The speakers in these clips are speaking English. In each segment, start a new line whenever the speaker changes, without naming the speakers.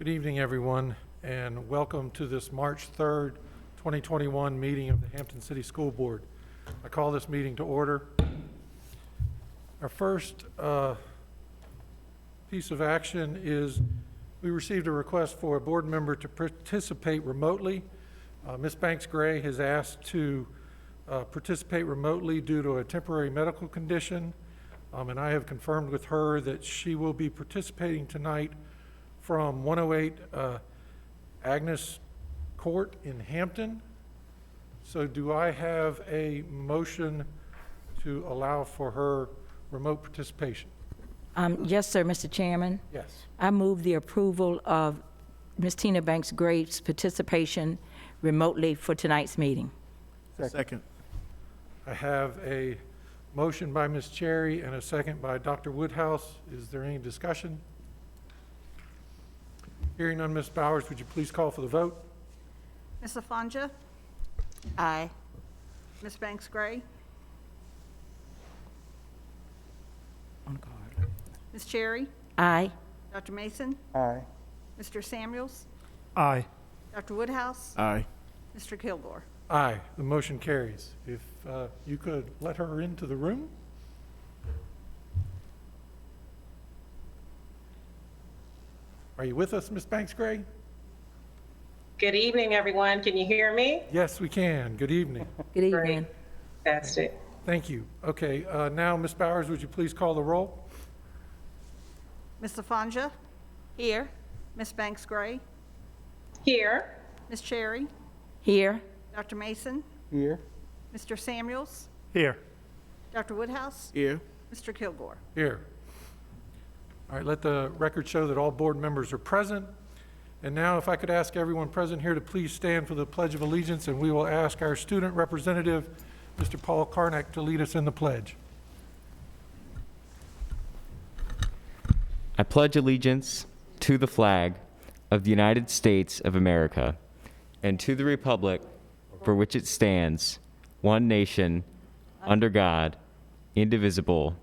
evening, everyone, and welcome to this March 3rd, 2021 meeting of the Hampton City School Board. I call this meeting to order. Our first piece of action is we received a request for a board member to participate remotely. Ms. Banks-Gray has asked to participate remotely due to a temporary medical condition, and I have confirmed with her that she will be participating tonight from 108 Agnes Court in Hampton. So do I have a motion to allow for her remote participation?
Yes, sir, Mr. Chairman.
Yes.
I move the approval of Ms. Tina Banks-Gray's participation remotely for tonight's meeting.
Second.
I have a motion by Ms. Cherry and a second by Dr. Woodhouse. Is there any discussion? Hearing none, Ms. Bowers, would you please call for the vote?
Ms. Afonja?
Aye.
Ms. Banks-Gray?
On card.
Ms. Cherry?
Aye.
Dr. Mason?
Aye.
Mr. Samuels?
Aye.
Dr. Woodhouse?
Aye.
Mr. Kilgore?
Aye, the motion carries. If you could let her into the room. Are you with us, Ms. Banks-Gray?
Good evening, everyone. Can you hear me?
Yes, we can. Good evening.
Good evening.
Fantastic.
Thank you. Okay, now, Ms. Bowers, would you please call the roll?
Ms. Afonja?
Here.
Ms. Banks-Gray?
Here.
Ms. Cherry?
Here.
Dr. Mason?
Here.
Mr. Samuels?
Here.
Dr. Woodhouse?
Here.
Mr. Kilgore?
Here. All right, let the record show that all board members are present. And now, if I could ask everyone present here to please stand for the Pledge of Allegiance, and we will ask our student representative, Mr. Paul Karnak, to lead us in the pledge.
I pledge allegiance to the flag of the United States of America and to the republic for which it stands, one nation, under God, indivisible,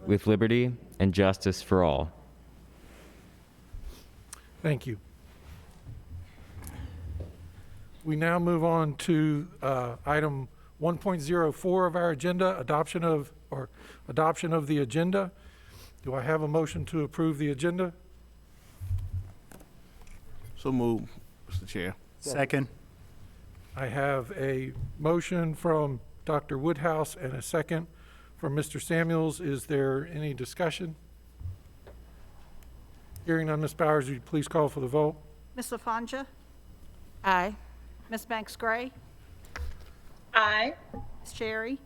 with liberty and justice for all.
Thank you. We now move on to item 1.04 of our agenda, adoption of the agenda. Do I have a motion to approve the agenda?
So moved, Mr. Chair. Second.
I have a motion from Dr. Woodhouse and a second from Mr. Samuels. Is there any discussion? Hearing none, Ms. Bowers, would you please call for the vote?
Ms. Afonja?
Aye.
Ms. Banks-Gray?
Aye.
Ms. Cherry?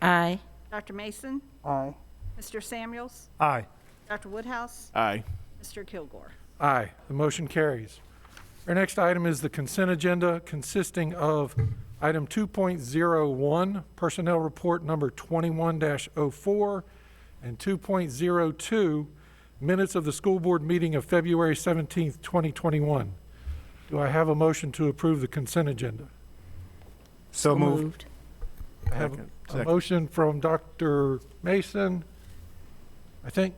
Aye.
Dr. Mason?
Aye.
Mr. Samuels?
Aye.
Dr. Woodhouse?
Aye.
Mr. Kilgore?
Aye, the motion carries. Our next item is the consent agenda, consisting of item 2.01, personnel report number 21-04, and 2.02, minutes of the school board meeting of February 17th, 2021. Do I have a motion to approve the consent agenda?
So moved.
I have
Second.
a motion from Dr. Mason, I think.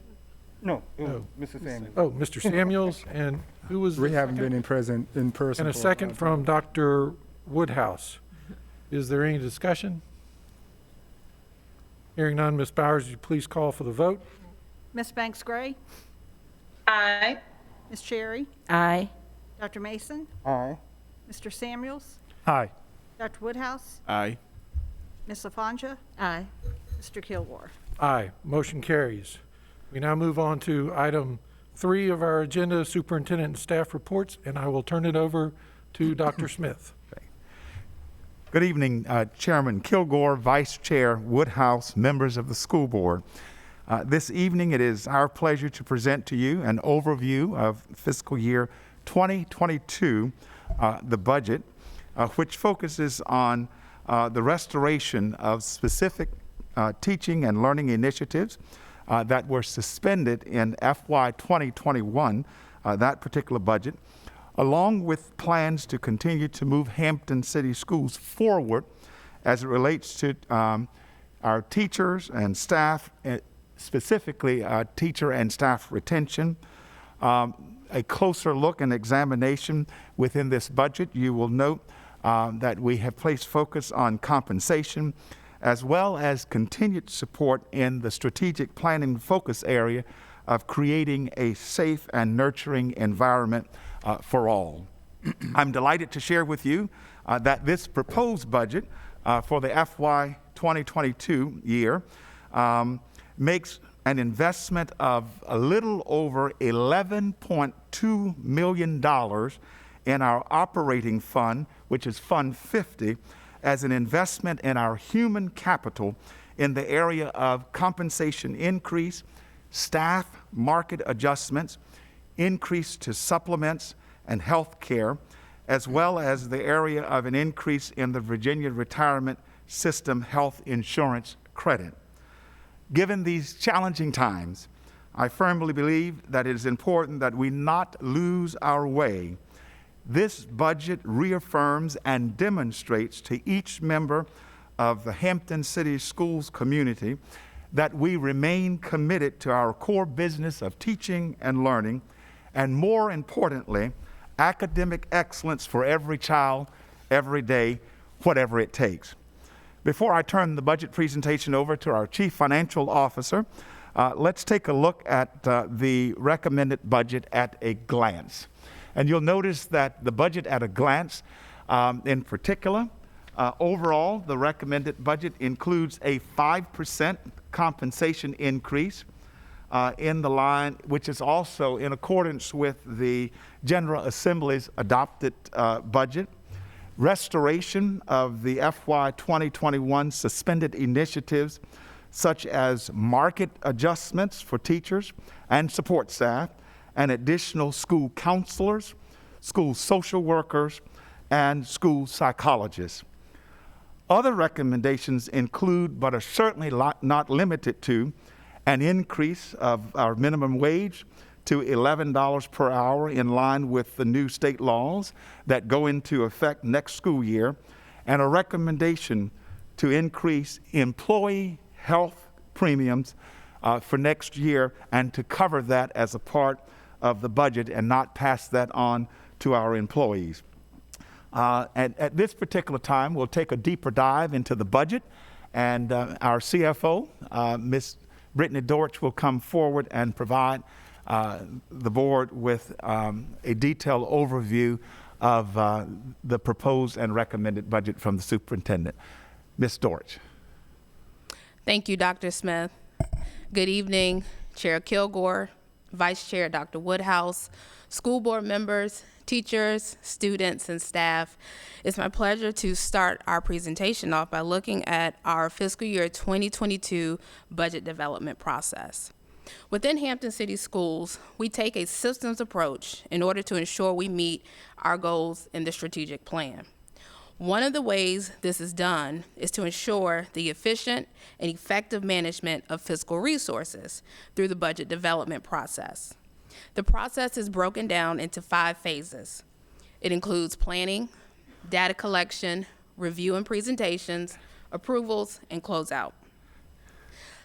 No,
No.
Mr. Samuel.
Oh, Mr. Samuels, and who was the
We haven't
second?
been in person.
And a
for
second
while.
from Dr. Woodhouse. Is there any discussion? Hearing none, Ms. Bowers, would you please call for the vote?
Ms. Banks-Gray?
Aye.
Ms. Cherry?
Aye.
Dr. Mason?
Aye.
Mr. Samuels?
Aye.
Dr. Woodhouse?
Aye.
Ms. Afonja?
Aye.
Mr. Kilgore?
Aye, motion carries. We now move on to item 3 of our agenda, superintendent and staff reports, and I will turn it over to Dr. Smith.
Good evening, Chairman Kilgore, Vice Chair Woodhouse, members of the school board. This evening, it is our pleasure to present to you an overview of fiscal year 2022, the budget, which focuses on the restoration of specific teaching and learning initiatives that were suspended in FY 2021, that particular budget, along with plans to continue to move Hampton City Schools forward as it relates to our teachers and staff, specifically teacher and staff retention, a closer look and examination within this budget, you will note that we have placed focus on compensation as well as continued support in the strategic planning focus area of creating a safe and nurturing environment for all. I'm delighted to share with you that this proposed budget for the FY 2022 year makes an investment of a little over $11.2 million in our operating fund, which is Fund 50, as an investment in our human capital in the area of compensation increase, staff market adjustments, increase to supplements and health care, as well as the area of an increase in the Virginia Retirement System health insurance credit. Given these challenging times, I firmly believe that it is important that we not lose our way. This budget reaffirms and demonstrates to each member of the Hampton City Schools community that we remain committed to our core business of teaching and learning, and more importantly, academic excellence for every child, every day, whatever it takes. Before I turn the budget presentation over to our Chief Financial Officer, let's take a look at the recommended budget at a glance. And you'll notice that the budget at a glance, in particular, overall, the recommended budget includes a 5% compensation increase in the line, which is also in accordance with the General Assembly's adopted budget. Restoration of the FY 2021 suspended initiatives, such as market adjustments for teachers and support staff, and additional school counselors, school social workers, and school psychologists. Other recommendations include, but are certainly not limited to, an increase of our minimum wage to $11 per hour in line with the new state laws that go into effect next school year, and a recommendation to increase employee health premiums for next year and to cover that as a part of the budget and not pass that on to our employees. At this particular time, we'll take a deeper dive into the budget, and our CFO, Ms. Brittany Dortch, will come forward and provide the board with a detailed overview of the proposed and recommended budget from the superintendent. Ms. Dortch.
Thank you, Dr. Smith. Good evening, Chair Kilgore, Vice Chair Dr. Woodhouse, school board members, teachers, students, and staff. It's my pleasure to start our presentation off by looking at our fiscal year 2022 budget development process. Within Hampton City Schools, we take a systems approach in order to ensure we meet our goals in the strategic plan. One of the ways this is done is to ensure the efficient and effective management of fiscal resources through the budget development process. The process is broken down into 5 phases. It includes planning, data collection, review and presentations, approvals, and closeout.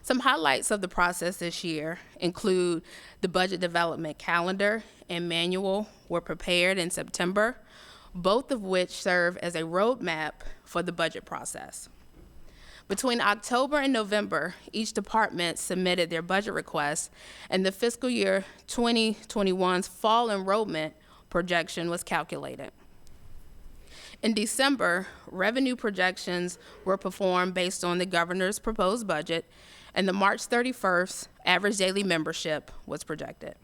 Some highlights of the process this year include the budget development calendar and manual were prepared in September, both of which serve as a roadmap for the budget process. Between October and November, each department submitted their budget requests, and the fiscal year 2021's fall enrollment projection was calculated. In December, revenue projections were performed based on the governor's proposed budget, and the March 31st average daily membership was projected.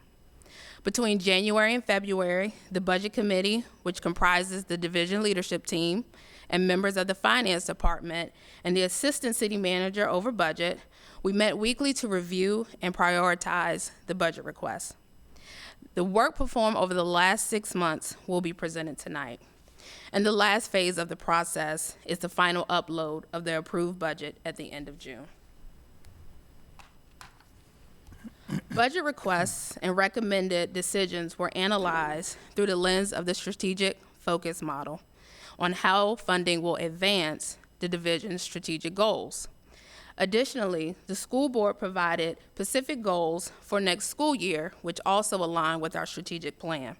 Between January and February, the Budget Committee, which comprises the division leadership team and members of the Finance Department and the Assistant City Manager over budget, we met weekly to review and prioritize the budget requests. The work performed over the last 6 months will be presented tonight. And the last phase of the process is the final upload of the approved budget at the end of June. Budget requests and recommended decisions were analyzed through the lens of the strategic focus model on how funding will advance the division's strategic goals. Additionally, the school board provided specific goals for next school year, which also align with our strategic plan.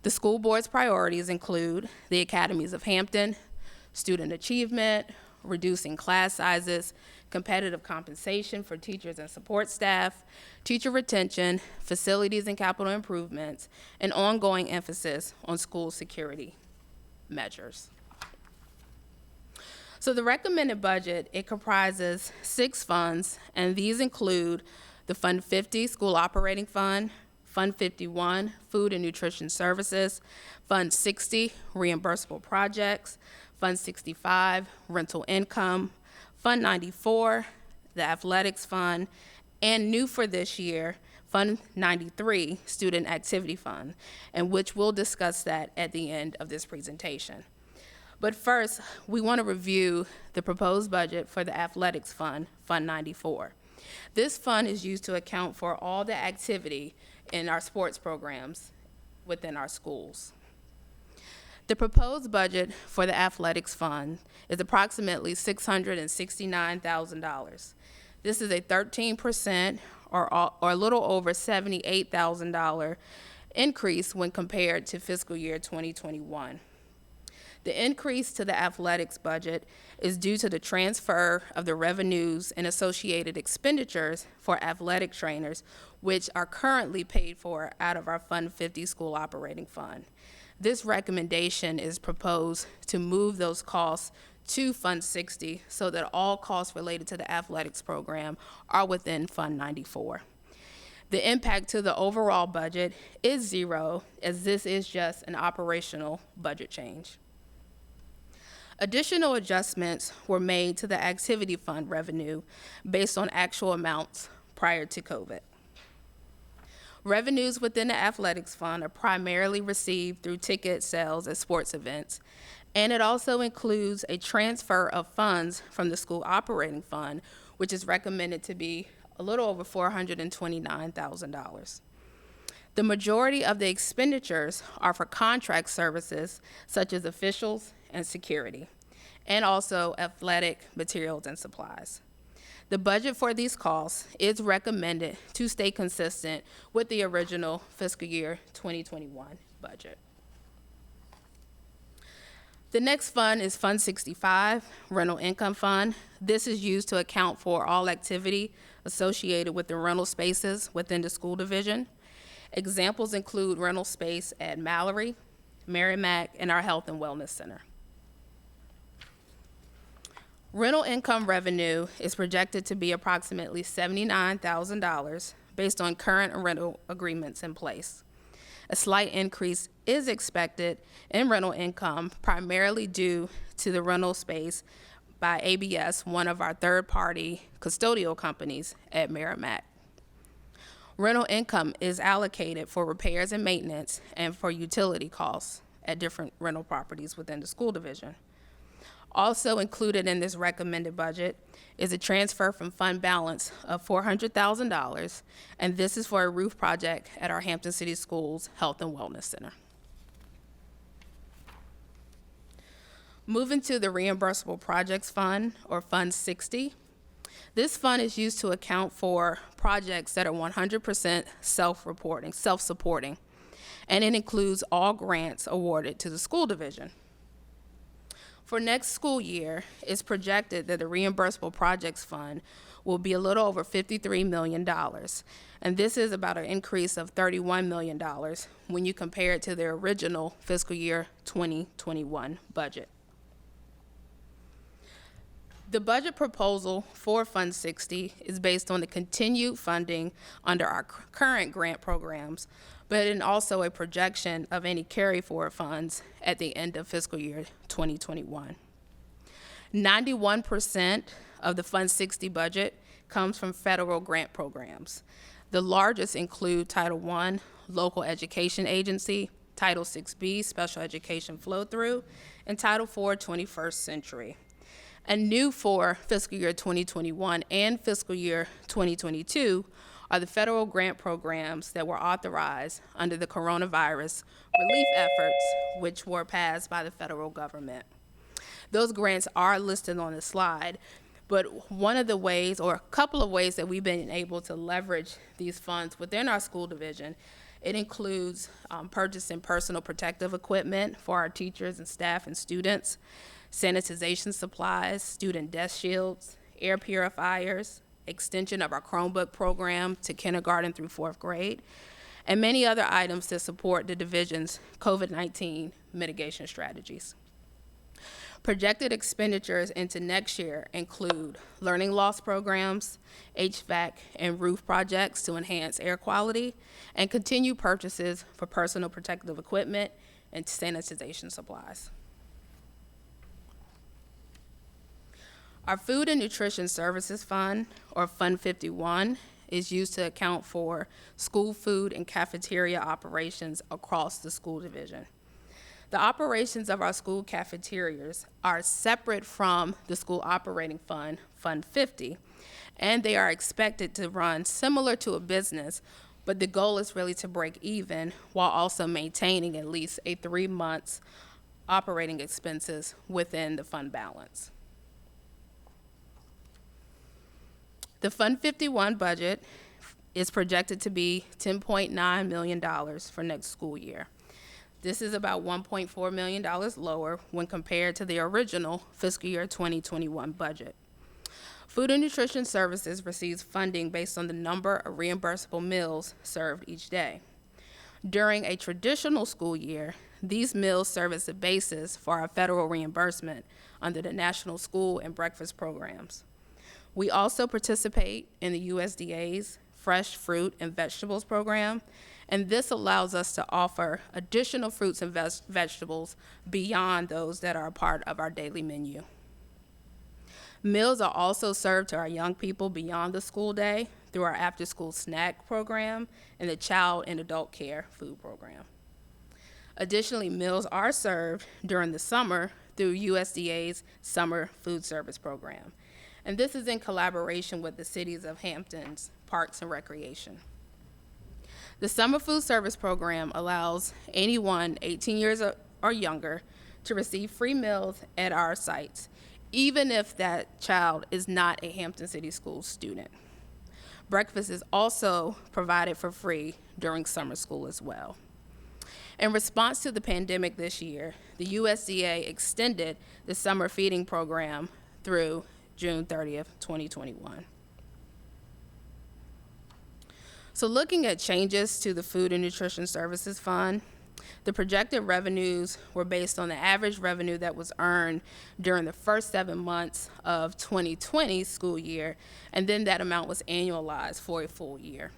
The school board's priorities include the academies of Hampton, student achievement, reducing class sizes, competitive compensation for teachers and support staff, teacher retention, facilities and capital improvements, and ongoing emphasis on school security measures. So the recommended budget, it comprises 6 funds, and these include the Fund 50 School Operating Fund, Fund 51 Food and Nutrition Services, Fund 60 Reimbursable Projects, Fund 65 Rental Income, Fund 94 the Athletics Fund, and new for this year, Fund 93 Student Activity Fund, and which we'll discuss that at the end of this presentation. But first, we want to review the proposed budget for the Athletics Fund, Fund 94. This fund is used to account for all the activity in our sports programs within our schools. The proposed budget for the Athletics Fund is approximately $669,000. This is a 13% or a little over $78,000 increase when compared to fiscal year 2021. The increase to the athletics budget is due to the transfer of the revenues and associated expenditures for athletic trainers, which are currently paid for out of our Fund 50 School Operating Fund. This recommendation is proposed to move those costs to Fund 60 so that all costs related to the athletics program are within Fund 94. The impact to the overall budget is zero, as this is just an operational budget change. Additional adjustments were made to the activity fund revenue based on actual amounts prior to COVID. Revenues within the athletics fund are primarily received through ticket sales at sports events, and it also includes a transfer of funds from the school operating fund, which is recommended to be a little over $429,000. The majority of the expenditures are for contract services such as officials and security, and also athletic materials and supplies. The budget for these costs is recommended to stay consistent with the original fiscal year 2021 budget. The next fund is Fund 65, Rental Income Fund. This is used to account for all activity associated with the rental spaces within the school division. Examples include rental space at Mallory, Merrimack, and our Health and Wellness Center. Rental income revenue is projected to be approximately $79,000 based on current rental agreements in place. A slight increase is expected in rental income, primarily due to the rental space by ABS, one of our third-party custodial companies at Merrimack. Rental income is allocated for repairs and maintenance and for utility costs at different rental properties within the school division. Also included in this recommended budget is a transfer from fund balance of $400,000, and this is for a roof project at our Hampton City Schools Health and Wellness Center. Moving to the Reimbursable Projects Fund, or Fund 60. This fund is used to account for projects that are 100% self-supporting, and it includes all grants awarded to the school division. For next school year, it's projected that the Reimbursable Projects Fund will be a little over $53 million, and this is about an increase of $31 million when you compare it to their original fiscal year 2021 budget. The budget proposal for Fund 60 is based on the continued funding under our current grant programs, but also a projection of any carry-forward funds at the end of fiscal year 2021. 91% of the Fund 60 budget comes from federal grant programs. The largest include Title I, Local Education Agency, Title VI-B, Special Education Flow-Through, and Title IV, 21st Century. And new for fiscal year 2021 and fiscal year 2022 are the federal grant programs that were authorized under the coronavirus relief efforts, which were passed by the federal government. Those grants are listed on the slide, But one of the ways, or a couple of ways that we've been able to leverage these funds within our school division, it includes purchasing personal protective equipment for our teachers and staff and students, sanitization supplies, student desk shields, air purifiers, extension of our Chromebook program to kindergarten through 4th grade, and many other items to support the division's COVID-19 mitigation strategies. Projected expenditures into next year include learning loss programs, HVAC and roof projects to enhance air quality, and continued purchases for personal protective equipment and sanitization supplies. Our Food and Nutrition Services Fund, or Fund 51, is used to account for school food and cafeteria operations across the school division. The operations of our school cafeterias are separate from the school operating fund, Fund 50, and they are expected to run similar to a business, but the goal is really to break even while also maintaining at least a 3 months operating expenses within the fund balance. The Fund 51 budget is projected to be $10.9 million for next school year. This is about $1.4 million lower when compared to the original fiscal year 2021 budget. Food and Nutrition Services receives funding based on the number of reimbursable meals served each day. During a traditional school year, these meals serve as the basis for our federal reimbursement under the National School and Breakfast Programs. We also participate in the USDA's Fresh Fruit and Vegetables Program, and this allows us to offer additional fruits and vegetables beyond those that are a part of our daily menu. Meals are also served to our young people beyond the school day through our after-school snack program and the child and adult care food program. Additionally, meals are served during the summer through USDA's Summer Food Service Program, and this is in collaboration with the cities of Hampton's Parks and Recreation. The Summer Food Service Program allows anyone 18 years or younger to receive free meals at our sites, even if that child is not a Hampton City Schools student. Breakfast is also provided for free during summer school as well. In response to the pandemic this year, the USDA extended the summer feeding program through June 30th, 2021. So looking at changes to the Food and Nutrition Services Fund, the projected revenues were based on the average revenue that was earned during the first 7 months of 2020 school year, and then that amount was annualized for a full year.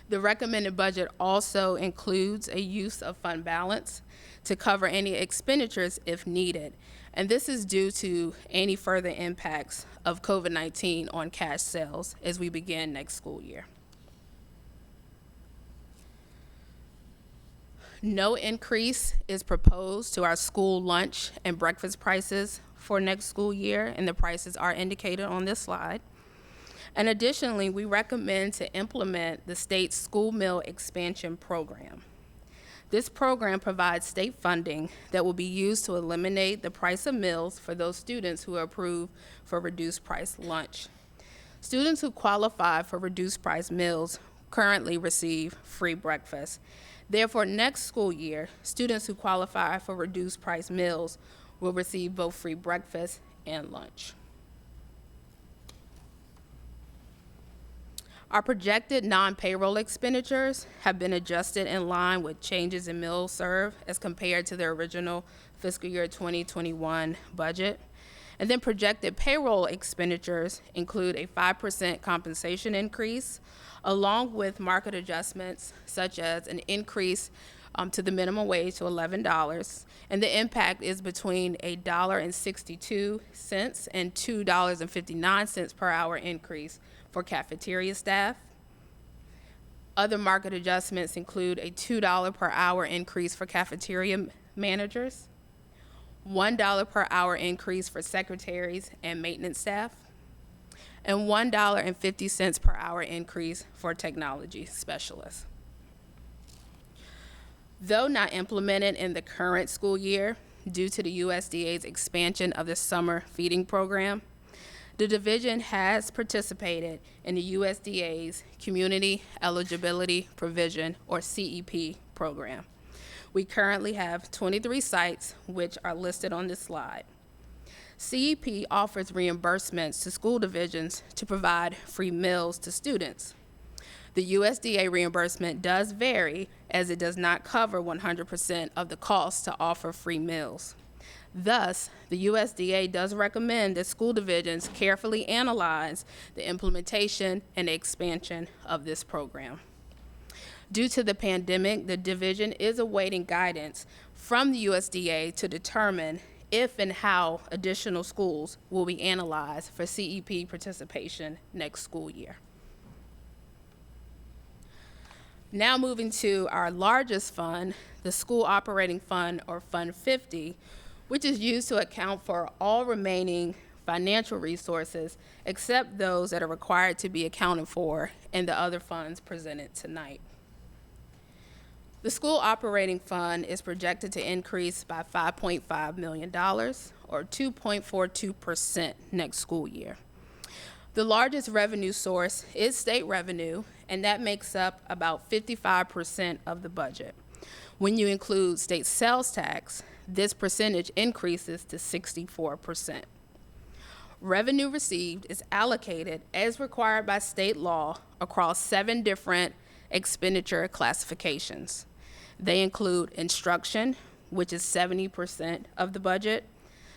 The recommended budget also includes a use of fund balance to cover any expenditures if needed, and this is due to any further impacts of COVID-19 on cash sales as we begin next school year. No increase is proposed to our school lunch and breakfast prices for next school year, and the prices are indicated on this slide. And additionally, we recommend to implement the state's school meal expansion program. This program provides state funding that will be used to eliminate the price of meals for those students who are approved for reduced price lunch. Students who qualify for reduced price meals currently receive free breakfast. Therefore, next school year, students who qualify for reduced price meals will receive both free breakfast and lunch. Our projected non-payroll expenditures have been adjusted in line with changes in meals served as compared to the original fiscal year 2021 budget. And then projected payroll expenditures include a 5% compensation increase, along with market adjustments such as an increase to the minimum wage to $11, and the impact is between $1.62 and $2.59 per hour increase for cafeteria staff. Other market adjustments include a $2 per hour increase for cafeteria managers, $1 per hour increase for secretaries and maintenance staff, and $1.50 per hour increase for technology specialists. Though not implemented in the current school year due to the USDA's expansion of the summer feeding program, The division has participated in the USDA's Community Eligibility Provision, or CEP, program. We currently have 23 sites, which are listed on this slide. CEP offers reimbursements to school divisions to provide free meals to students. The USDA reimbursement does vary, as it does not cover 100% of the cost to offer free meals. Thus, the USDA does recommend that school divisions carefully analyze the implementation and expansion of this program. Due to the pandemic, the division is awaiting guidance from the USDA to determine if and how additional schools will be analyzed for CEP participation next school year. Now moving to our largest fund, the School Operating Fund, or Fund 50, which is used to account for all remaining financial resources except those that are required to be accounted for in the other funds presented tonight. The School Operating Fund is projected to increase by $5.5 million, or 2.42% next school year. The largest revenue source is state revenue, and that makes up about 55% of the budget. When you include state sales tax, this percentage increases to 64%. Revenue received is allocated as required by state law across 7 different expenditure classifications. They include instruction, which is 70% of the budget,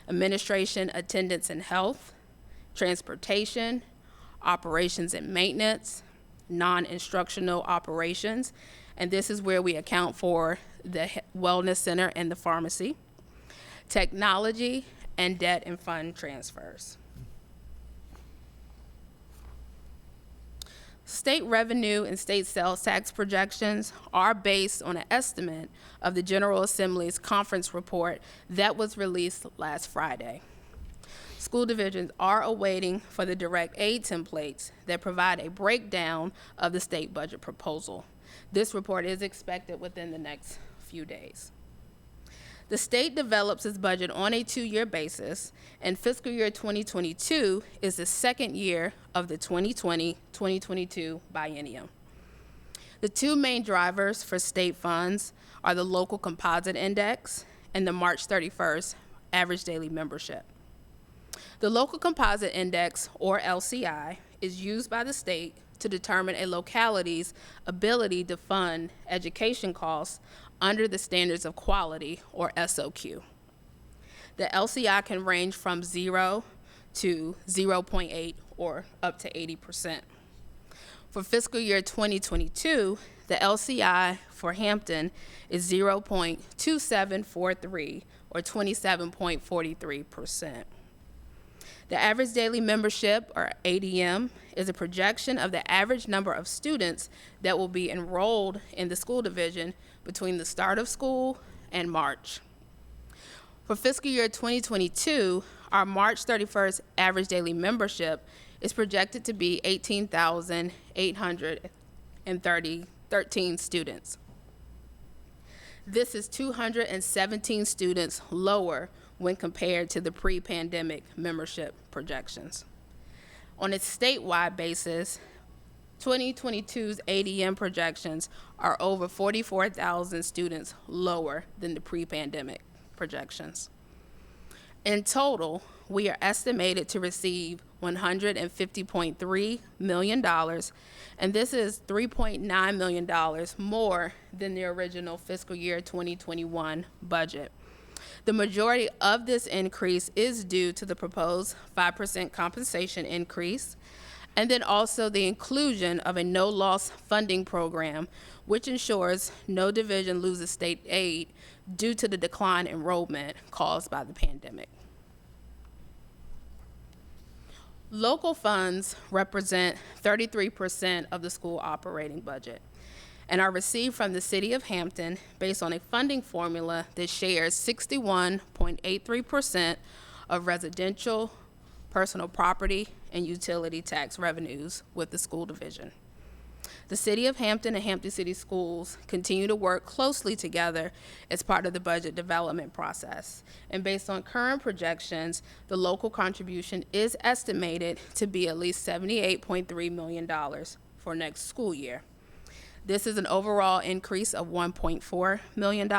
administration, attendance, and health, transportation, operations and maintenance, non-instructional operations, and this is where we account for the wellness center and the pharmacy, technology, and debt and fund transfers. State revenue and state sales tax projections are based on an estimate of the General Assembly's conference report that was released last Friday. School divisions are awaiting for the direct aid templates that provide a breakdown of the state budget proposal. This report is expected within the next few days. The state develops its budget on a 2-year basis, and fiscal year 2022 is the second year of the 2020-2022 biennium. The 2 main drivers for state funds are the local composite index and the March 31st average daily membership. The local composite index, or LCI, is used by the state to determine a locality's ability to fund education costs under the standards of quality, or SOQ. The LCI can range from 0 to 0.8 or up to 80%. For fiscal year 2022, the LCI for Hampton is 0.2743 or 27.43%. The average daily membership, or ADM, is a projection of the average number of students that will be enrolled in the school division between the start of school and March. For fiscal year 2022, our March 31st average daily membership is projected to be 18,813 students. This is 217 students lower when compared to the pre-pandemic membership projections. On a statewide basis, 2022's ADM projections are over 44,000 students lower than the pre-pandemic projections. In total, we are estimated to receive $150.3 million, and this is $3.9 million more than the original fiscal year 2021 budget. The majority of this increase is due to the proposed 5% compensation increase, and then also the inclusion of a no-loss funding program, which ensures no division loses state aid due to the decline in enrollment caused by the pandemic. Local funds represent 33% of the school operating budget and are received from the City of Hampton based on a funding formula that shares 61.83% of residential, personal property, and utility tax revenues with the school division. The City of Hampton and Hampton City Schools continue to work closely together as part of the budget development process. And based on current projections, the local contribution is estimated to be at least $78.3 million for next school year. This is an overall increase of $1.4 million.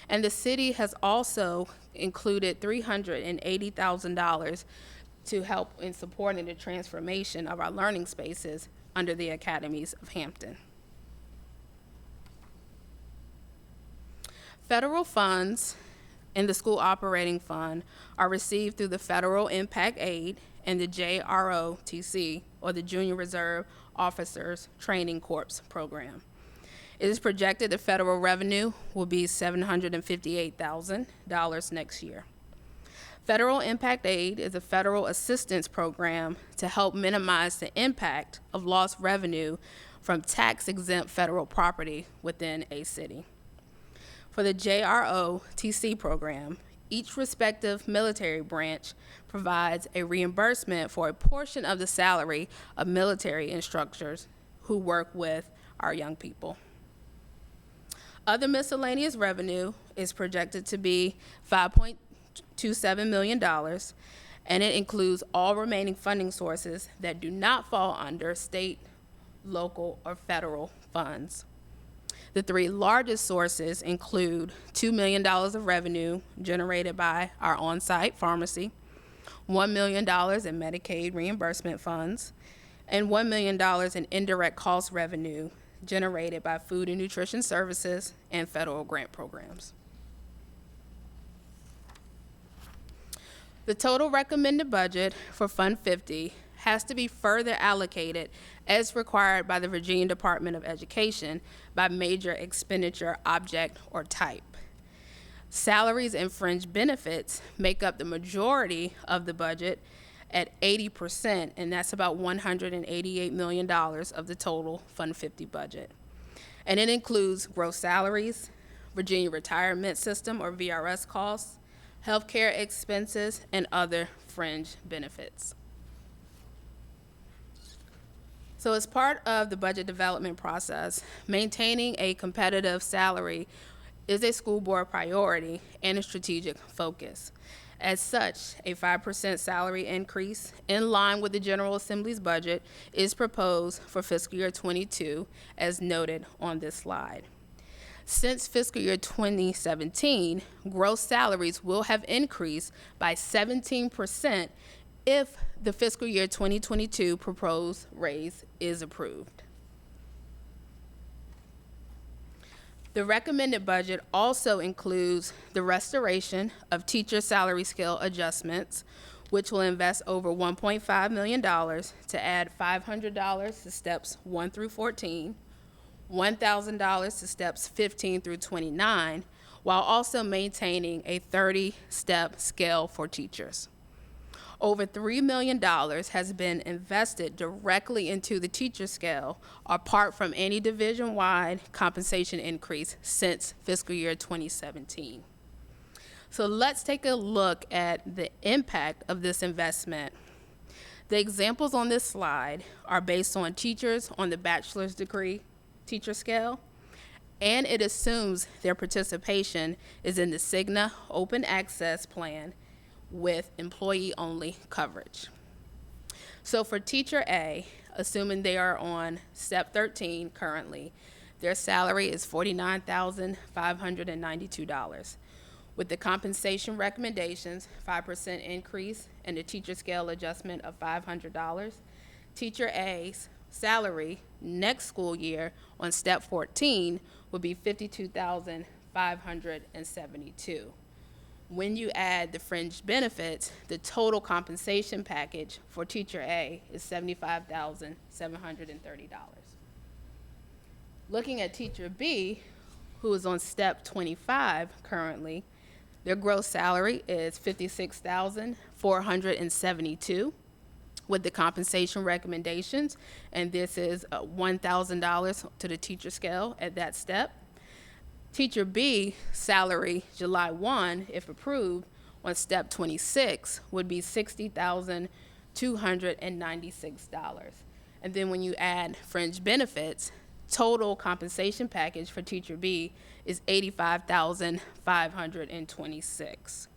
And the city has also included $380,000 to help in supporting the transformation of our learning spaces under the Academies of Hampton. Federal funds in the school operating fund are received through the Federal Impact Aid and the JROTC, or the Junior Reserve Officers Training Corps program. It is projected the federal revenue will be $758,000 next year. Federal Impact Aid is a federal assistance program to help minimize the impact of lost revenue from tax-exempt federal property within a city. For the JROTC program, each respective military branch provides a reimbursement for a portion of the salary of military instructors who work with our young people. Other miscellaneous revenue is projected to be $5.27 million, and it includes all remaining funding sources that do not fall under state, local, or federal funds. The three largest sources include $2 million of revenue generated by our on-site pharmacy, $1 million in Medicaid reimbursement funds, and $1 million in indirect cost revenue generated by food and nutrition services and federal grant programs. The total recommended budget for Fund 50 has to be further allocated as required by the Virginia Department of Education by major expenditure object or type. Salaries and fringe benefits make up the majority of the budget at 80%, and that's about $188 million of the total Fund 50 budget. And it includes gross salaries, Virginia Retirement System or VRS costs, healthcare expenses, and other fringe benefits. So as part of the budget development process, maintaining a competitive salary is a school board priority and a strategic focus. As such, a 5% salary increase in line with the General Assembly's budget is proposed for fiscal year 22, as noted on this slide. Since fiscal year 2017, gross salaries will have increased by 17% if the fiscal year 2022 proposed raise is approved. The recommended budget also includes the restoration of teacher salary scale adjustments, which will invest over $1.5 million to add $500 to steps 1 through 14, $1,000 to steps 15 through 29, while also maintaining a 30-step scale for teachers. Over $3 million has been invested directly into the teacher scale, apart from any division-wide compensation increase since fiscal year 2017. So let's take a look at the impact of this investment. The examples on this slide are based on teachers on the bachelor's degree teacher scale, and it assumes their participation is in the Cigna Open Access Plan with employee-only coverage. So for teacher A, assuming they are on step 13 currently, their salary is $49,592. With the compensation recommendations, 5% increase and the teacher scale adjustment of $500, teacher A's salary next school year on step 14 would be $52,572. When you add the fringe benefits, the total compensation package for teacher A is $75,730. Looking at teacher B, who is on step 25 currently, their gross salary is $56,472 with the compensation recommendations, and this is $1,000 to the teacher scale at that step. Teacher B salary July 1, if approved, on step 26 would be $60,296. And then when you add fringe benefits, total compensation package for teacher B is $85,526.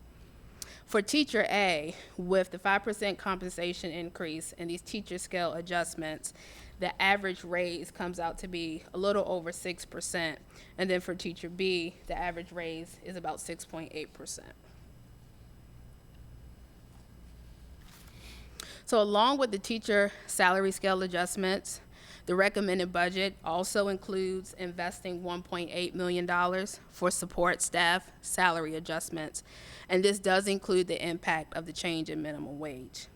For teacher A, with the 5% compensation increase and these teacher scale adjustments, the average raise comes out to be a little over 6%. And then for teacher B, the average raise is about 6.8%. So along with the teacher salary scale adjustments, the recommended budget also includes investing $1.8 million for support staff salary adjustments, and this does include the impact of the change in minimum wage.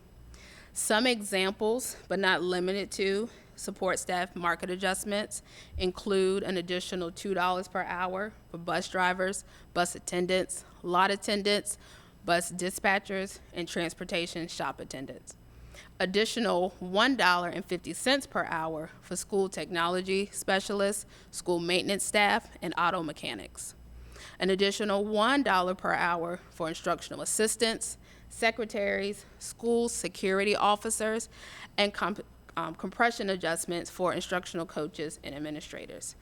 Some examples, but not limited to, support staff market adjustments include an additional $2 per hour for bus drivers, bus attendants, lot attendants, bus dispatchers, and transportation shop attendants. Additional $1.50 per hour for school technology specialists, school maintenance staff, and auto mechanics. An additional $1 per hour for instructional assistants, secretaries, school security officers, and compression adjustments for instructional coaches and administrators.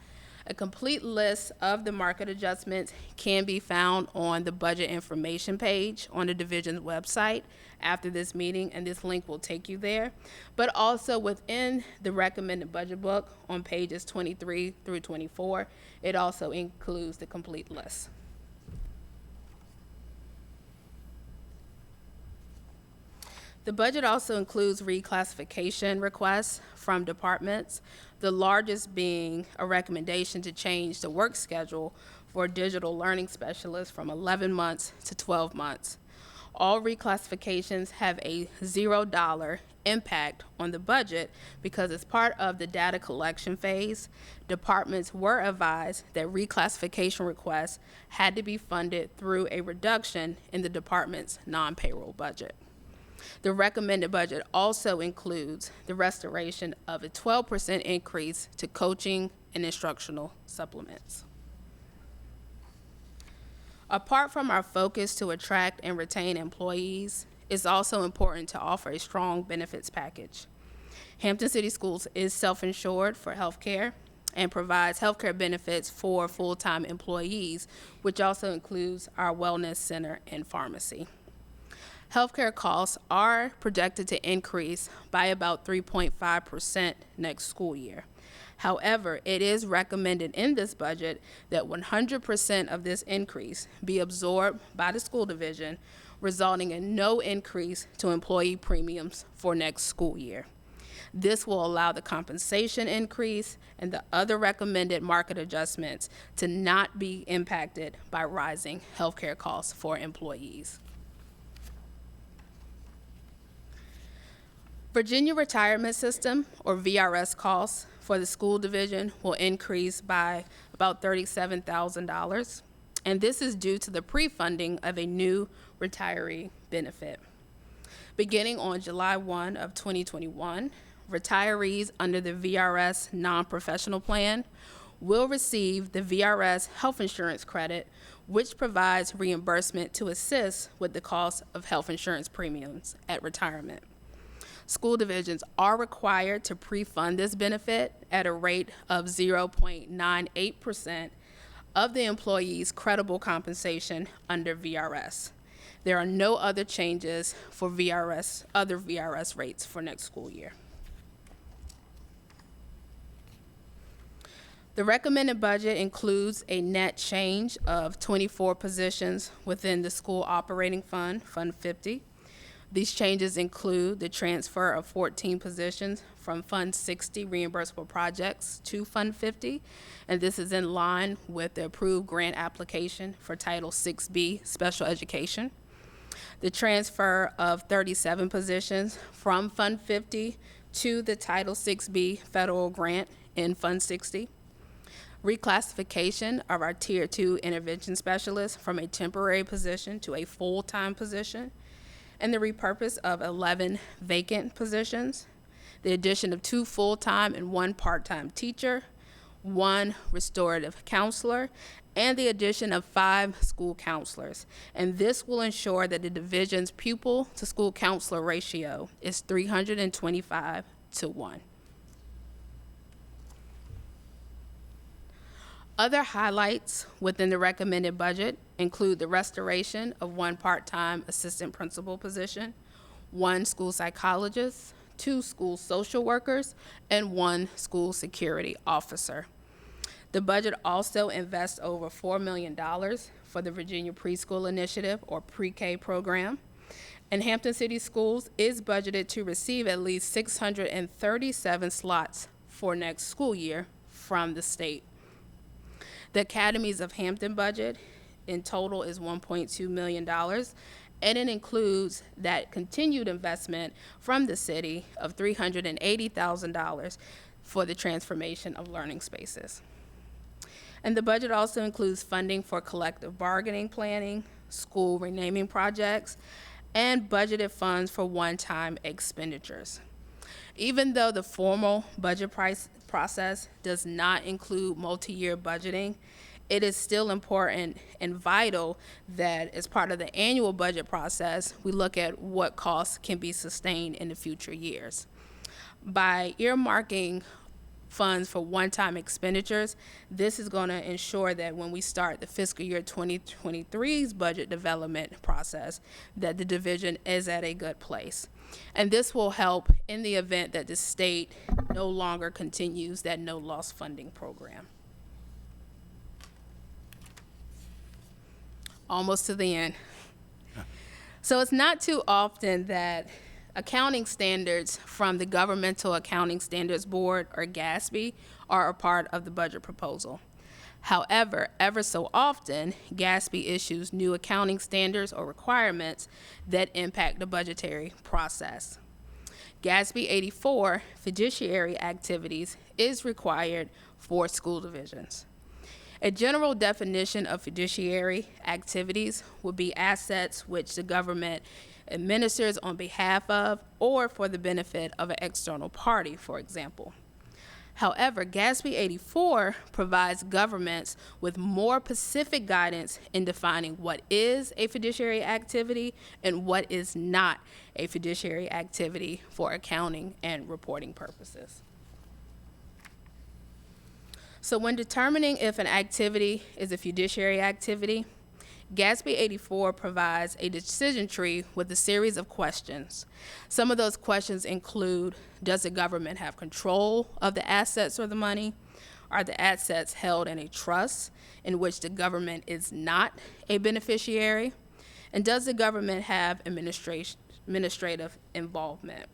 A complete list of the market adjustments can be found on the budget information page on the division's website after this meeting, and this link will take you there. But also within the recommended budget book on pages 23 through 24, it also includes the complete list. The budget also includes reclassification requests from departments, the largest being a recommendation to change the work schedule for a digital learning specialist from 11 months to 12 months. All reclassifications have a $0 impact on the budget because as part of the data collection phase, departments were advised that reclassification requests had to be funded through a reduction in the department's non-payroll budget. The recommended budget also includes the restoration of a 12% increase to coaching and instructional supplements. Apart from our focus to attract and retain employees, it's also important to offer a strong benefits package. Hampton City Schools is self-insured for healthcare and provides healthcare benefits for full-time employees, which also includes our wellness center and pharmacy. Healthcare costs are projected to increase by about 3.5% next school year. However, it is recommended in this budget that 100% of this increase be absorbed by the school division, resulting in no increase to employee premiums for next school year. This will allow the compensation increase and the other recommended market adjustments to not be impacted by rising healthcare costs for employees. Virginia Retirement System, or VRS costs, for the school division will increase by about $37,000, and this is due to the pre-funding of a new retiree benefit. Beginning on July 1 of 2021, retirees under the VRS non-professional plan will receive the VRS health insurance credit, which provides reimbursement to assist with the cost of health insurance premiums at retirement. School divisions are required to pre-fund this benefit at a rate of 0.98% of the employee's credible compensation under VRS. There are no other changes for other VRS rates for next school year. The recommended budget includes a net change of 24 positions within the school operating fund, Fund 50. These changes include the transfer of 14 positions from Fund 60 reimbursable projects to Fund 50, and this is in line with the approved grant application for Title 6B Special Education. The transfer of 37 positions from Fund 50 to the Title 6B federal grant in Fund 60. Reclassification of our Tier 2 intervention specialist from a temporary position to a full-time position, and the repurpose of 11 vacant positions, the addition of 2 full-time and 1 part-time teacher, 1 restorative counselor, and the addition of 5 school counselors. And this will ensure that the division's pupil to school counselor ratio is 325 to 1. Other highlights within the recommended budget include the restoration of 1 part-time assistant principal position, 1 school psychologist, 2 school social workers, and 1 school security officer. The budget also invests over $4 million for the Virginia Preschool Initiative, or pre-K program. And Hampton City Schools is budgeted to receive at least 637 slots for next school year from the state. The Academies of Hampton budget in total is $1.2 million, and it includes that continued investment from the city of $380,000 for the transformation of learning spaces. And the budget also includes funding for collective bargaining planning, school renaming projects, and budgeted funds for one-time expenditures. Even though the formal budget process does not include multi-year budgeting, it is still important and vital that as part of the annual budget process, we look at what costs can be sustained in the future years. By earmarking funds for one-time expenditures, this is going to ensure that when we start the fiscal year 2023's budget development process, that the division is at a good place. And this will help in the event that the state no longer continues that no-loss funding program. Almost to the end. So it's not too often that accounting standards from the Governmental Accounting Standards Board, or GASB, are a part of the budget proposal. However, ever so often, GASB issues new accounting standards or requirements that impact the budgetary process. GASB 84, fiduciary activities, is required for school divisions. A general definition of fiduciary activities would be assets which the government administers on behalf of or for the benefit of an external party, for example. However, GASB 84 provides governments with more specific guidance in defining what is a fiduciary activity and what is not a fiduciary activity for accounting and reporting purposes. So when determining if an activity is a fiduciary activity, GASB 84 provides a decision tree with a series of questions. Some of those questions include, does the government have control of the assets or the money? Are the assets held in a trust in which the government is not a beneficiary? And does the government have administrative involvement?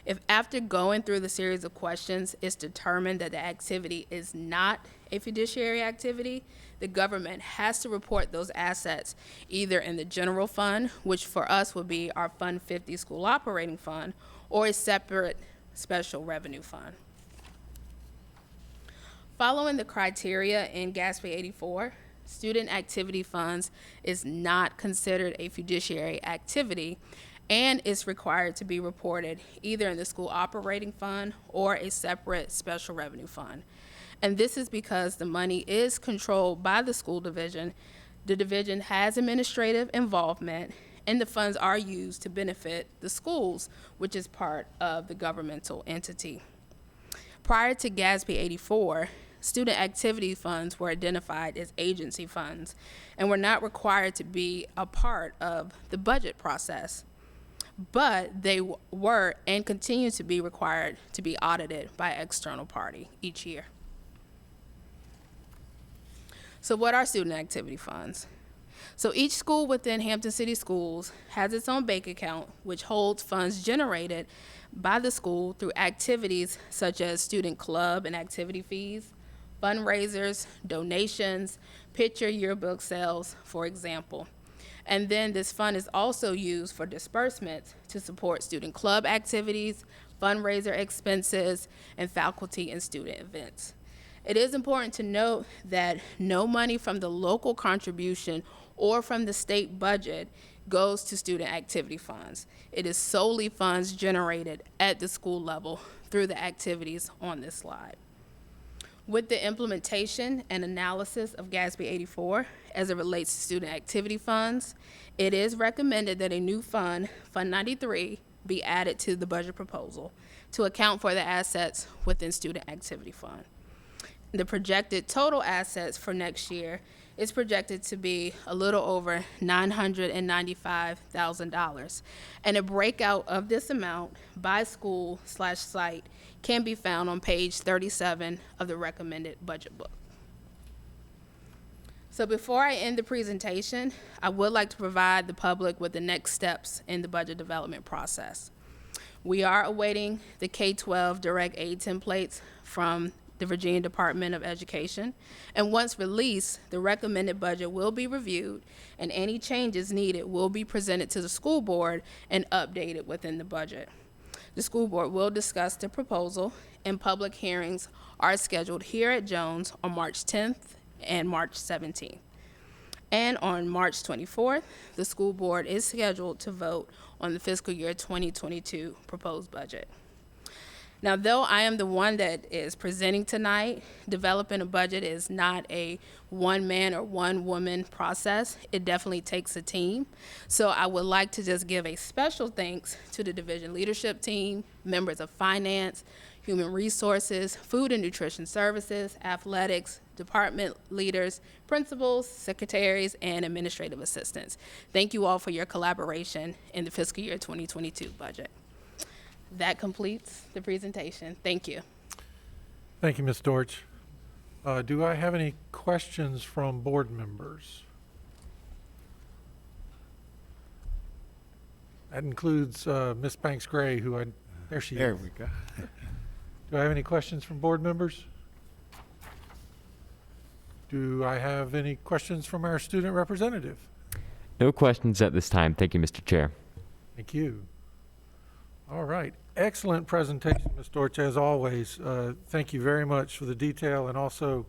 If after going through the series of questions, it's determined that the activity is not a fiduciary activity, the government has to report those assets either in the general fund, which for us would be our Fund 50 school operating fund, or a separate special revenue fund. Following the criteria in GASB 84, student activity funds is not considered a fiduciary activity and is required to be reported either in the school operating fund or a separate special revenue fund. And this is because the money is controlled by the school division. The division has administrative involvement, and the funds are used to benefit the schools, which is part of the governmental entity. Prior to GASB 84, student activity funds were identified as agency funds and were not required to be a part of the budget process, but they were and continue to be required to be audited by an external party each year. So what are student activity funds? So each school within Hampton City Schools has its own bank account, which holds funds generated by the school through activities such as student club and activity fees, fundraisers, donations, picture yearbook sales, for example. And then this fund is also used for disbursements to support student club activities, fundraiser expenses, and faculty and student events. It is important to note that no money from the local contribution or from the state budget goes to student activity funds. It is solely funds generated at the school level through the activities on this slide. With the implementation and analysis of GASB 84 as it relates to student activity funds, it is recommended that a new fund, Fund 93, be added to the budget proposal to account for the assets within student activity fund. the projected total assets for next year is projected to be a little over $995,000. And a breakout of this amount by school/site can be found on page 37 of the recommended budget book. So before I end the presentation, I would like to provide the public with the next steps in the budget development process. We are awaiting the K-12 direct aid templates from the Virginia Department of Education, and once released, the recommended budget will be reviewed, and any changes needed will be presented to the school board and updated within the budget. The school board will discuss the proposal, and public hearings are scheduled here at Jones on March 10th and March 17th. And on March 24th, the school board is scheduled to vote on the fiscal year 2022 proposed budget. Now, though I am the one that is presenting tonight, developing a budget is not a one-man or one-woman process. It definitely takes a team. So I would like to just give a special thanks to the division leadership team, members of finance, human resources, food and nutrition services, athletics, department leaders, principals, secretaries, and administrative assistants. Thank you all for your collaboration in the fiscal year 2022 budget. That completes the presentation. Thank you.
Thank you, Ms. Dortch. Do I have any questions from board members? That includes Ms. Banks-Gray, who there she is.
There we go.
Do I have any questions from board members? Do I have any questions from our student representative?
No questions at this time. Thank you, Mr. Chair.
Thank you. All right. Excellent presentation, Ms. Dortch, as always. Thank you very much for the detail, and also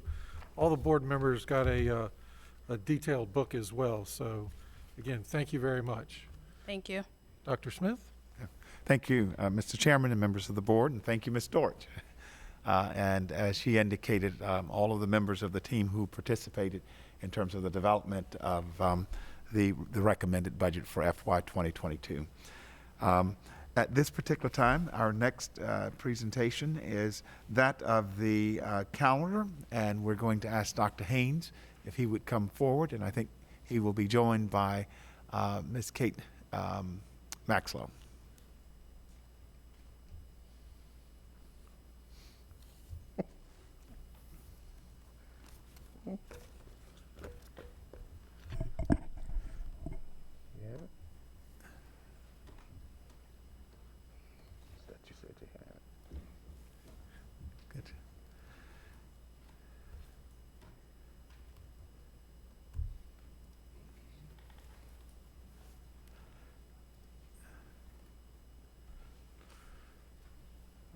all the board members got a detailed book as well. So again, thank you very much.
Thank you.
Dr. Smith?
Thank you, Mr. Chairman and members of the board, and thank you, Ms. Dortch. And as she indicated, all of the members of the team who participated in terms of the development of the recommended budget for FY 2022. At this particular time, our next presentation is that of the calendar, and we're going to ask Dr. Haynes if he would come forward, and I think he will be joined by Ms. Kate Maxlow. Good.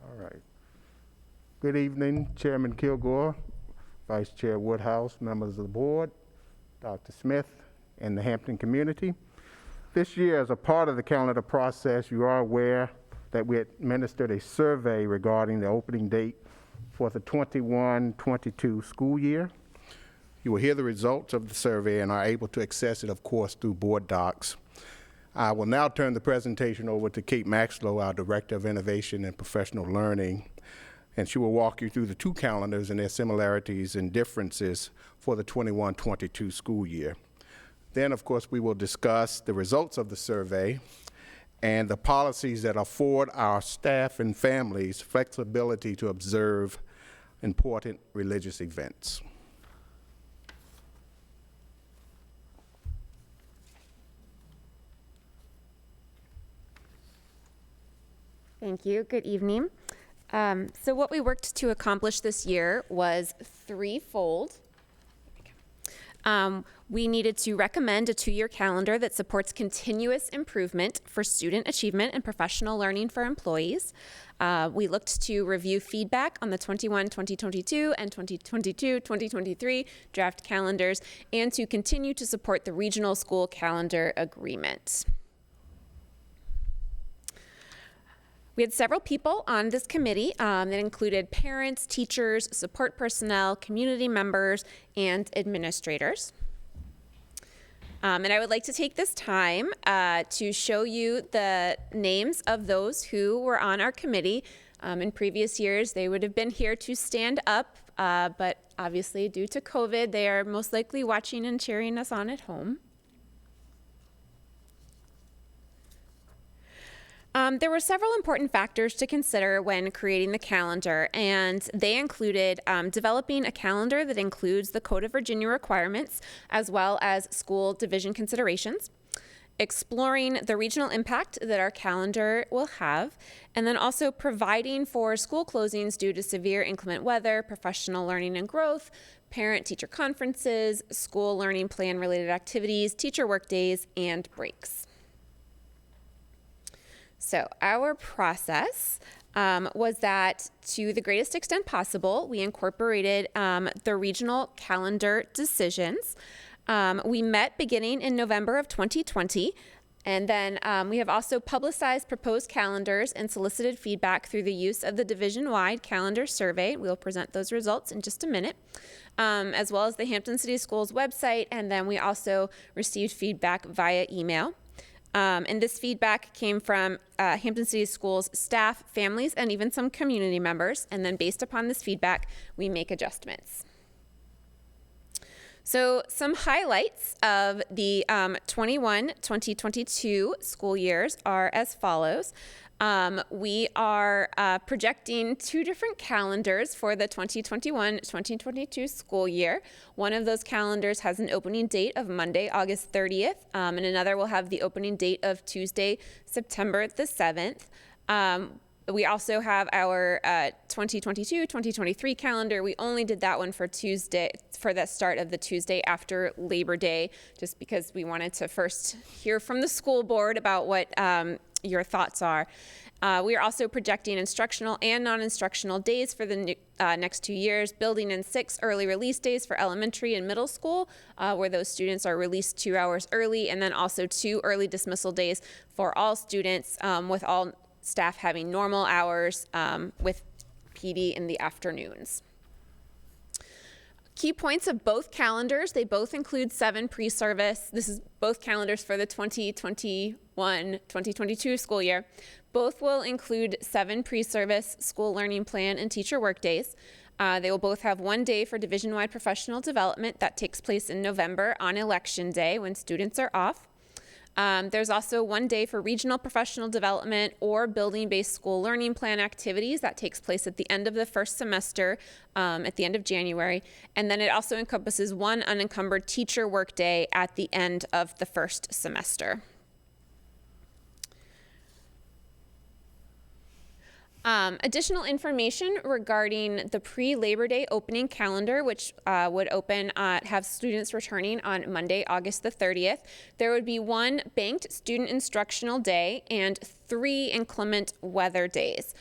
All right. Good evening, Chairman Kilgore, Vice Chair Woodhouse, members of the board, Dr. Smith, and the Hampton community. This year, as a part of the calendar process, you are aware that we administered a survey regarding the opening date for the 21-22 school year. You will hear the results of the survey and are able to access it, of course, through board docs. I will now turn the presentation over to Kate Maxlow, our Director of Innovation and Professional Learning, and she will walk you through the two calendars and their similarities and differences for the 21-22 school year. Then, of course, we will discuss the results of the survey and the policies that afford our staff and families flexibility to observe important religious events.
Thank you. Good evening. So what we worked to accomplish this year was threefold. We needed to recommend a 2-year calendar that supports continuous improvement for student achievement and professional learning for employees. We looked to review feedback on the 21-2022 and 2022-2023 draft calendars, and to continue to support the regional school calendar agreement. We had several people on this committee that included parents, teachers, support personnel, community members, and administrators. And I would like to take this time to show you the names of those who were on our committee. In previous years, they would have been here to stand up, but obviously due to COVID, they are most likely watching and cheering us on at home. There were several important factors to consider when creating the calendar, and they included developing a calendar that includes the Code of Virginia requirements as well as school division considerations, exploring the regional impact that our calendar will have, and then also providing for school closings due to severe inclement weather, professional learning and growth, parent-teacher conferences, school learning plan-related activities, teacher workdays, and breaks. So our process was that, to the greatest extent possible, we incorporated the regional calendar decisions. We met beginning in November of 2020, and then we have also publicized proposed calendars and solicited feedback through the use of the division-wide calendar survey. We'll present those results in just a minute, as well as the Hampton City Schools website, and then we also received feedback via email. And this feedback came from Hampton City Schools staff, families, and even some community members. And then based upon this feedback, we make adjustments. So some highlights of the 21-2022 school years are as follows. We are projecting two different calendars for the 2021-2022 school year. One of those calendars has an opening date of Monday, August 30th, and another will have the opening date of Tuesday, September the 7th. We also have our 2022-2023 calendar. We only did that one for Tuesday, for the start of the Tuesday after Labor Day, just because we wanted to first hear from the school board about what your thoughts are. We are also projecting instructional and non-instructional days for the next 2 years, building in 6 early release days for elementary and middle school, where those students are released 2 hours early, and then also 2 early dismissal days for all students, with all staff having normal hours, with PD in the afternoons. Key points of both calendars, they both include 7 pre-service. This is both calendars for the 2021-2022 school year. Both will include 7 pre-service school learning plan and teacher workdays. They will both have 1 day for division-wide professional development that takes place in November on Election Day when students are off. There's also 1 day for regional professional development or building-based school learning plan activities that takes place at the end of the first semester, at the end of January. And then it also encompasses 1 unencumbered teacher workday at the end of the first semester. Additional information regarding the pre-Labor Day opening calendar, which would have students returning on Monday, August the 30th. There would be 1 banked student instructional day and 3 inclement weather days.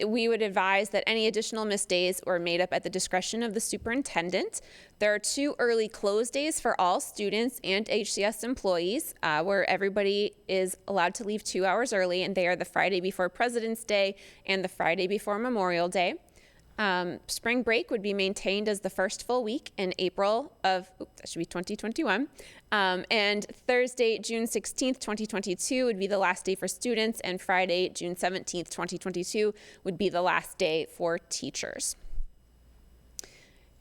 We would advise that any additional missed days were made up at the discretion of the superintendent. There are 2 early close days for all students and HCS employees, where everybody is allowed to leave 2 hours early, and they are the Friday before President's Day and the Friday before Memorial Day. Spring break would be maintained as the first full week in April of, that should be 2021. And Thursday, June 16th, 2022 would be the last day for students, and Friday, June 17th, 2022 would be the last day for teachers.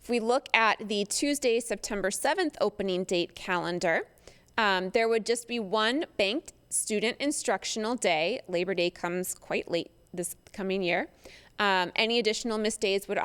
If we look at the Tuesday, September 7th opening date calendar, there would just be 1 banked student instructional day. Labor Day comes quite late this coming year. Any additional missed days would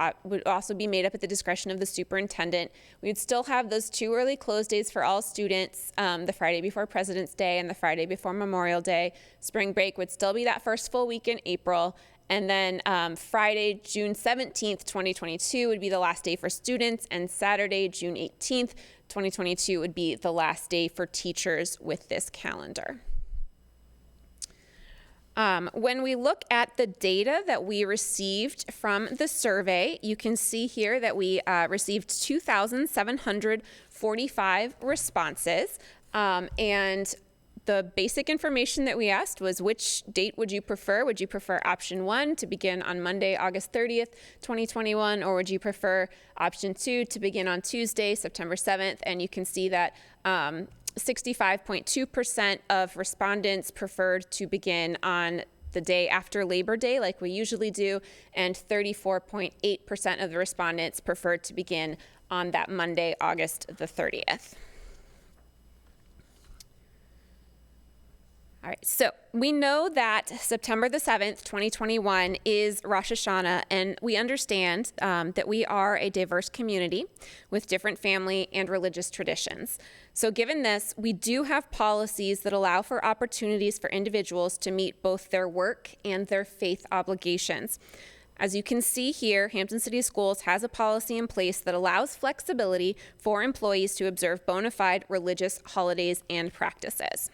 also be made up at the discretion of the superintendent. We would still have those 2 early close days for all students, the Friday before President's Day and the Friday before Memorial Day. Spring break would still be that first full week in April. And then Friday, June 17th, 2022 would be the last day for students, and Saturday, June 18th, 2022 would be the last day for teachers with this calendar. When we look at the data that we received from the survey, you can see here that we received 2,745 responses, and the basic information that we asked was, which date would you prefer? Would you prefer option 1 to begin on Monday, August 30th, 2021, or would you prefer option 2 to begin on Tuesday, September 7th? And you can see that 65.2% of respondents preferred to begin on the day after Labor Day, like we usually do, and 34.8% of the respondents preferred to begin on that Monday, August the 30th. All right, so we know that September the 7th, 2021 is Rosh Hashanah, and we understand that we are a diverse community with different family and religious traditions. So given this, we do have policies that allow for opportunities for individuals to meet both their work and their faith obligations. As you can see here, Hampton City Schools has a policy in place that allows flexibility for employees to observe bona fide religious holidays and practices.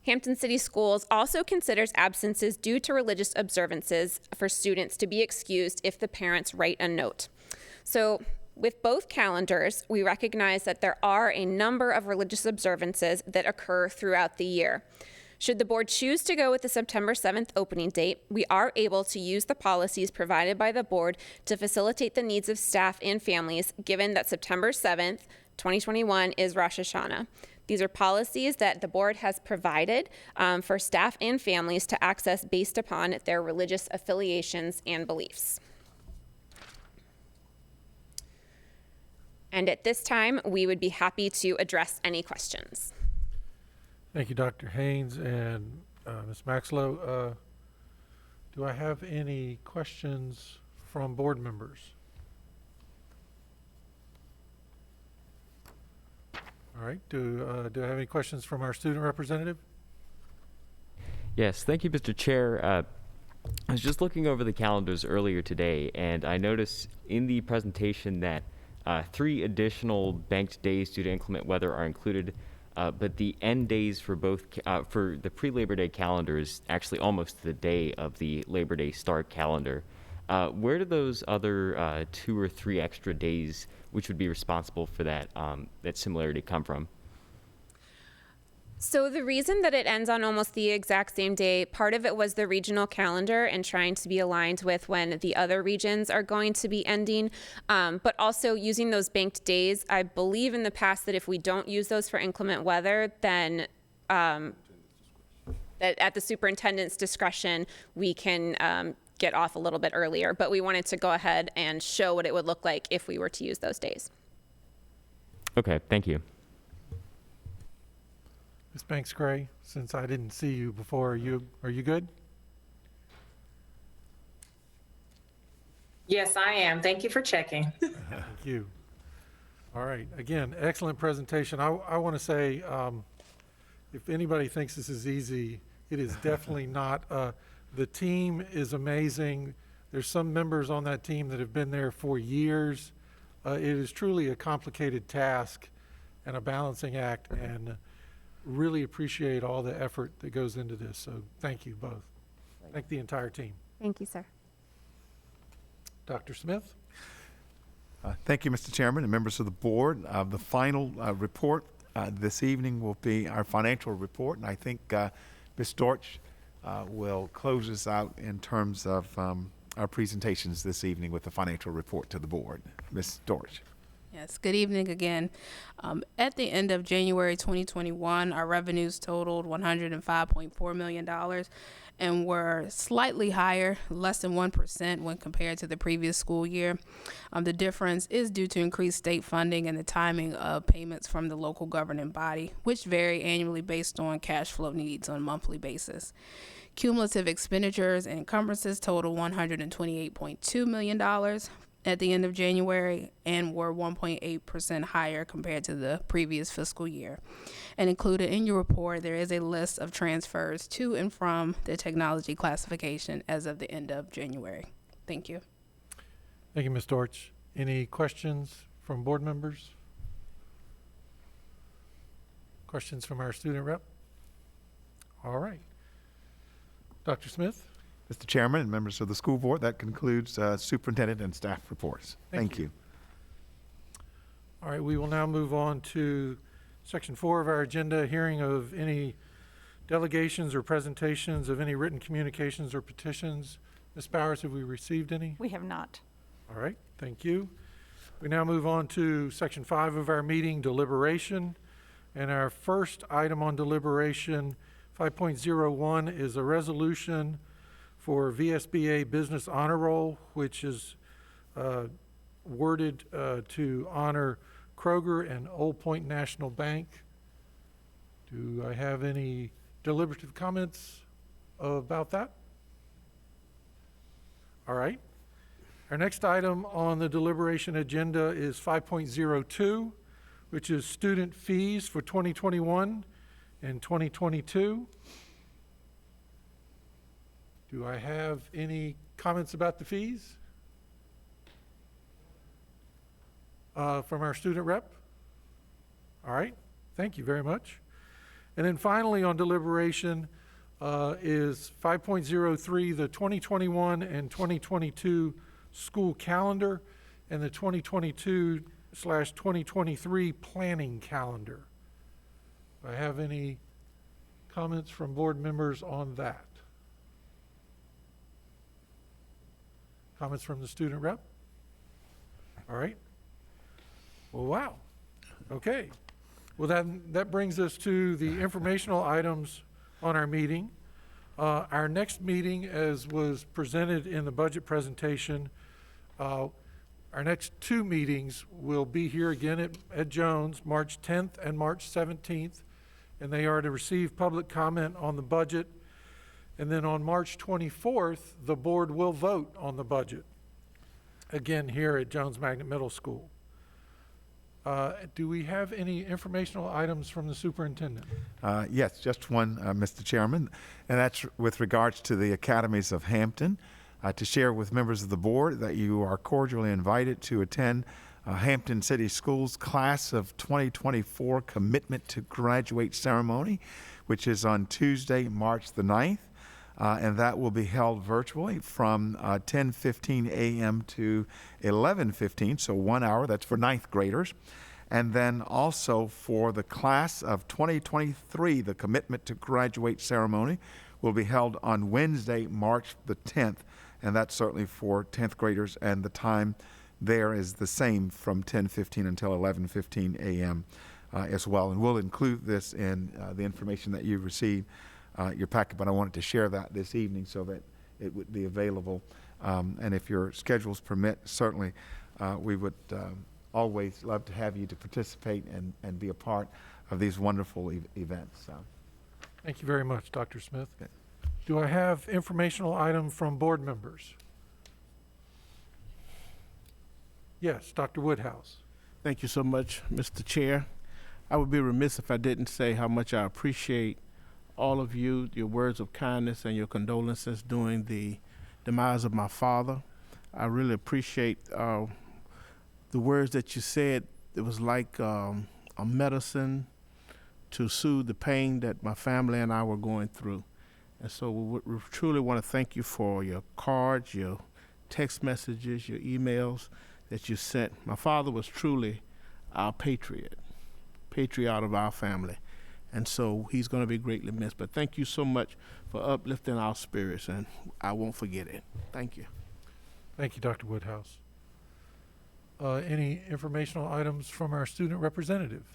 Hampton City Schools also considers absences due to religious observances for students to be excused if the parents write a note. So with both calendars, we recognize that there are a number of religious observances that occur throughout the year. Should the board choose to go with the September 7th opening date, we are able to use the policies provided by the board to facilitate the needs of staff and families, given that September 7th, 2021 is Rosh Hashanah. These are policies that the board has provided for staff and families to access based upon their religious affiliations and beliefs. And at this time, we would be happy to address any questions.
Thank you, Dr. Haynes and Ms. Maxlow. Do I have any questions from board members? All right, do I have any questions from our student representative?
Yes, thank you, Mr. Chair. I was just looking over the calendars earlier today, and I noticed in the presentation that 3 additional banked days due to inclement weather are included, but the end days for both for the pre-Labor Day calendar is actually almost the day of the Labor Day start calendar. Where do those other 2 or 3 extra days, which would be responsible for that similarity, come from?
So the reason that it ends on almost the exact same day, part of it was the regional calendar and trying to be aligned with when the other regions are going to be ending, but also using those banked days. I believe in the past that if we don't use those for inclement weather, then that at the superintendent's discretion, we can get off a little bit earlier, but we wanted to go ahead and show what it would look like if we were to use those days.
Okay, thank you.
Ms. Banks Gray, since I didn't see you before, are you good?
Yes, I am. Thank you for checking.
Thank you. All right, again, excellent presentation. I want to say, if anybody thinks this is easy, it is definitely not. The team is amazing. There's some members on that team that have been there for years. It is truly a complicated task and a balancing act, and really appreciate all the effort that goes into this. So thank you both. Thank the entire team.
Thank you, sir.
Dr. Smith?
Thank you, Mr. Chairman and members of the board. The final report this evening will be our financial report, and I think Ms. Dortch will close us out in terms of our presentations this evening with the financial report to the board. Ms. Dortch.
Yes, good evening again. At the end of January 2021, our revenues totaled $105.4 million and were slightly higher, less than 1% when compared to the previous school year. The difference is due to increased state funding and the timing of payments from the local governing body, which vary annually based on cash flow needs on a monthly basis. Cumulative expenditures and encumbrances total $128.2 million at the end of January and were 1.8% higher compared to the previous fiscal year. And included in your report, there is a list of transfers to and from the technology classification as of the end of January. Thank you.
Thank you, Ms. Dortch. Any questions from board members? Questions from our student rep? All right. Dr. Smith?
Mr. Chairman and members of the school board, that concludes superintendent and staff reports. Thank you.
All right, we will now move on to section 4 of our agenda, hearing of any delegations or presentations of any written communications or petitions. Ms. Bowers, have we received any?
We have not.
All right, thank you. We now move on to section 5 of our meeting, deliberation. And our first item on deliberation, 5.01, is a resolution for VSBA Business Honor Roll, which is worded to honor Kroger and Old Point National Bank. Do I have any deliberative comments about that? All right. Our next item on the deliberation agenda is 5.02, which is student fees for 2021 and 2022. Do I have any comments about the fees from our student rep? All right, thank you very much. And then finally on deliberation is 5.03, the 2021 and 2022 school calendar and the 2022/2023 planning calendar. Do I have any comments from board members on that? Comments from the student rep? All right. Well, wow. Okay. Well, that brings us to the informational items on our meeting. Our next meeting, as was presented in the budget presentation, our next two meetings will be here again at Jones, March 10th and March 17th, and they are to receive public comment on the budget. And then on March 24th, the board will vote on the budget, again here at Jones Magnet Middle School. Do we have any informational items from the superintendent?
Yes, just one, Mr. Chairman, and that's with regards to the academies of Hampton. To share with members of the board that you are cordially invited to attend Hampton City Schools Class of 2024 Commitment to Graduate Ceremony, which is on Tuesday, March the 9th, and that will be held virtually from 10:15 a.m. to 11:15, so 1 hour. That's for ninth graders. And then also for the Class of 2023, the Commitment to Graduate Ceremony will be held on Wednesday, March the 10th, and that's certainly for 10th graders, and the time there is the same from 10:15 until 11:15 a.m. As well. And we'll include this in the information that you receive, your packet, but I wanted to share that this evening so that it would be available. And if your schedules permit, certainly we would always love to have you to participate and be a part of these wonderful events.
Thank you very much, Dr. Smith.
Okay.
Do I have informational item from board members? Yes, Dr. Woodhouse.
Thank you so much, Mr. Chair. I would be remiss if I didn't say how much I appreciate all of you, your words of kindness and your condolences during the demise of my father. I really appreciate the words that you said. It was like a medicine to soothe the pain that my family and I were going through. And so we truly want to thank you for your cards, your text messages, your emails that you sent. My father was truly our patriot of our family. And so he's going to be greatly missed. But thank you so much for uplifting our spirits, and I won't forget it. Thank you.
Thank you, Dr. Woodhouse. Any informational items from our student representative?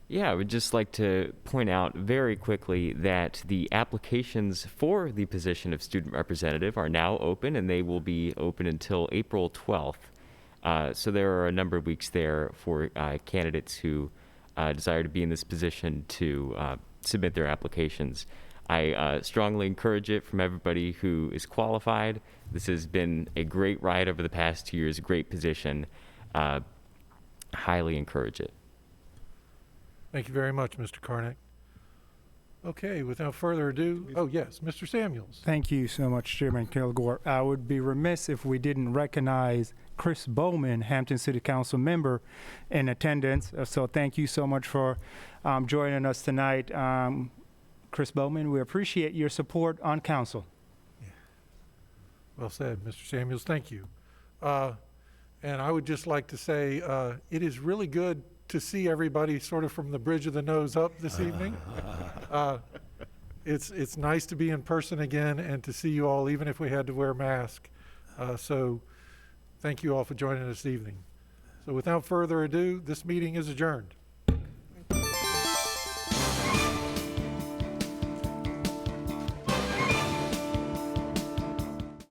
Yeah, I would just like to point out very quickly that the applications for the position of student representative are now open, and they will be open until April 12th. So there are a number of weeks there for candidates who desire to be in this position to submit their applications. I strongly encourage it from everybody who is qualified. This has been a great ride over the past 2 years, a great position. Highly encourage it.
Thank you very much, Mr. Carnick. Okay, without further ado, oh yes, Mr. Samuels.
Thank you so much, Chairman Kilgore. I would be remiss if we didn't recognize Chris Bowman, Hampton City Council member, in attendance. So thank you so much for joining us tonight. Chris Bowman, we appreciate your support on council.
Yeah. Well said, Mr. Samuels, thank you. And I would just like to say it is really good to see everybody sort of from the bridge of the nose up this evening. It's nice to be in person again and to see you all, even if we had to wear masks. So thank you all for joining us this evening. So without further ado, this meeting is adjourned.